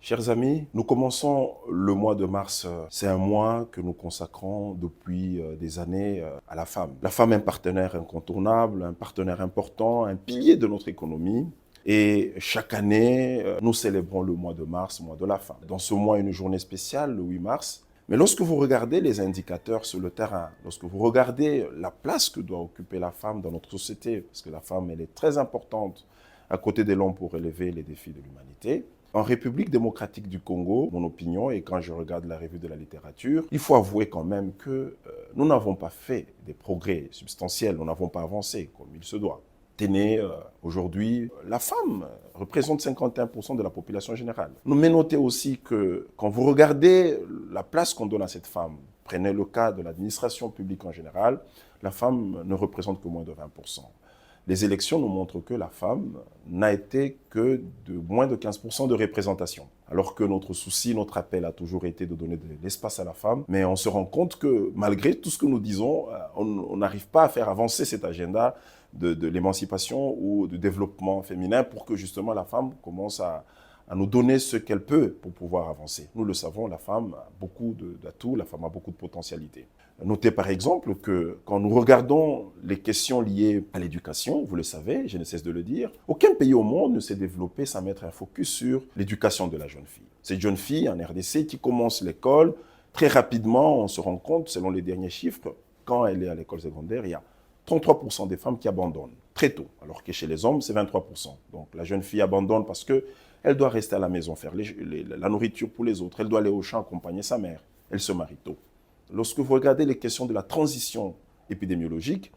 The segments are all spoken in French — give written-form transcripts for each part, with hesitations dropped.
Chers amis, nous commençons le mois de mars. C'est un mois que nous consacrons depuis des années à la femme. La femme est un partenaire incontournable, un partenaire important, un pilier de notre économie. Et chaque année, nous célébrons le mois de mars, mois de la femme. Dans ce mois, une journée spéciale, le 8 mars. Mais lorsque vous regardez les indicateurs sur le terrain, lorsque vous regardez la place que doit occuper la femme dans notre société, parce que la femme, elle est très importante à côté de l'homme pour relever les défis de l'humanité. En République démocratique du Congo, mon opinion, et quand je regarde la revue de la littérature, il faut avouer quand même que nous n'avons pas fait des progrès substantiels, nous n'avons pas avancé comme il se doit. Tenez, aujourd'hui, la femme représente 51% de la population générale. Mais notez aussi que quand vous regardez la place qu'on donne à cette femme, prenez le cas de l'administration publique en général, la femme ne représente que moins de 20%. Les élections nous montrent que la femme n'a été que de moins de 15% de représentation. Alors que notre souci, notre appel a toujours été de donner de l'espace à la femme. Mais on se rend compte que malgré tout ce que nous disons, on n'arrive pas à faire avancer cet agenda de l'émancipation ou du développement féminin pour que justement la femme commence à nous donner ce qu'elle peut pour pouvoir avancer. Nous le savons, la femme a beaucoup d'atouts, la femme a beaucoup de potentialités. Notez par exemple que quand nous regardons les questions liées à l'éducation, vous le savez, je ne cesse de le dire, aucun pays au monde ne s'est développé sans mettre un focus sur l'éducation de la jeune fille. Cette jeune fille en RDC qui commence l'école, très rapidement, on se rend compte, selon les derniers chiffres, quand elle est à l'école secondaire, il y a 33% des femmes qui abandonnent très tôt, alors que chez les hommes, c'est 23%. Donc la jeune fille abandonne parce qu'elle doit rester à la maison, faire la nourriture pour les autres, elle doit aller au champ accompagner sa mère, elle se marie tôt. Lorsque vous regardez les questions de la transition épidémiologique,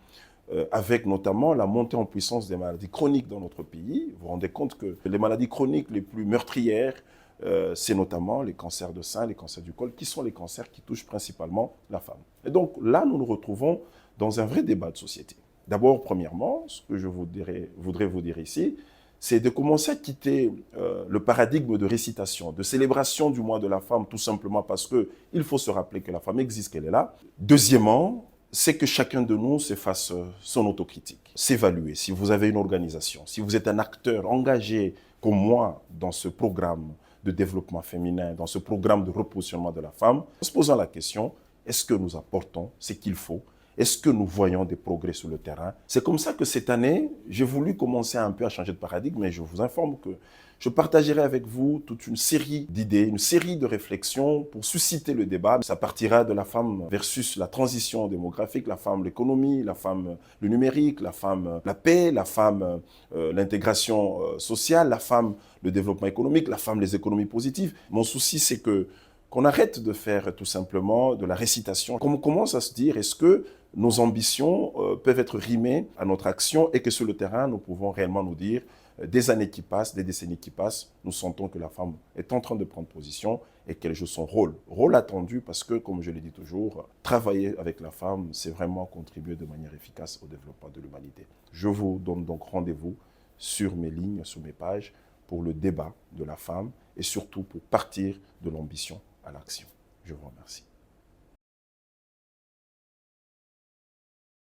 avec notamment la montée en puissance des maladies chroniques dans notre pays, vous vous rendez compte que les maladies chroniques les plus meurtrières, c'est notamment les cancers de sein, les cancers du col, qui sont les cancers qui touchent principalement la femme. Et donc là, nous nous retrouvons dans un vrai débat de société. D'abord, premièrement, ce que je voudrais vous dire ici, c'est de commencer à quitter le paradigme de récitation, de célébration du mois de la femme, tout simplement parce qu'il faut se rappeler que la femme existe, qu'elle est là. Deuxièmement, c'est que chacun de nous se fasse son autocritique, s'évaluer. Si vous avez une organisation, si vous êtes un acteur engagé comme moi dans ce programme de développement féminin, dans ce programme de repositionnement de la femme, en se posant la question, est-ce que nous apportons ce qu'il faut ? Est-ce que nous voyons des progrès sur le terrain? C'est comme ça que cette année, j'ai voulu commencer un peu à changer de paradigme, mais je vous informe que je partagerai avec vous toute une série d'idées, une série de réflexions pour susciter le débat. Ça partira de la femme versus la transition démographique, la femme, l'économie, la femme, le numérique, la femme, la paix, la femme, l'intégration sociale, la femme, le développement économique, la femme, les économies positives. Mon souci, c'est qu'on arrête de faire tout simplement de la récitation, qu'on commence à se dire, est-ce que nos ambitions peuvent être rimées à notre action et que sur le terrain, nous pouvons réellement nous dire, des années qui passent, des décennies qui passent, nous sentons que la femme est en train de prendre position et qu'elle joue son rôle. Rôle attendu parce que, comme je le dis toujours, travailler avec la femme, c'est vraiment contribuer de manière efficace au développement de l'humanité. Je vous donne donc rendez-vous sur mes lignes, sur mes pages, pour le débat de la femme et surtout pour partir de l'ambition à l'action. Je vous remercie.